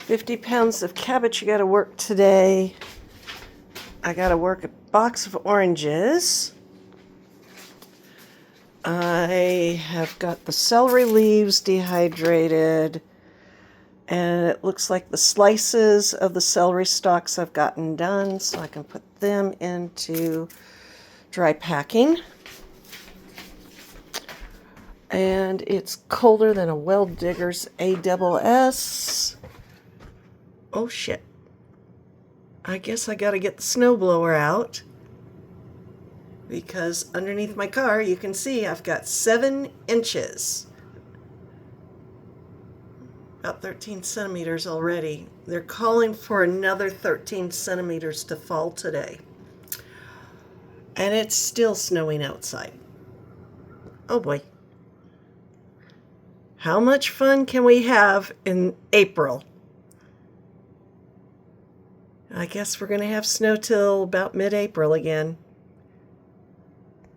50 pounds of cabbage you got to work today. I got to work a box of oranges. I have got the celery leaves dehydrated, and it looks like the slices of the celery stalks I've gotten done, so I can put them into dry packing. And it's colder than a well digger's ASS. Oh shit. I guess I gotta get the snowblower out, because underneath my car you can see I've got 7 inches. About 13 centimeters already. They're calling for another 13 centimeters to fall today. And it's still snowing outside. Oh boy. How much fun can we have in April? I guess we're going to have snow till about mid-April again.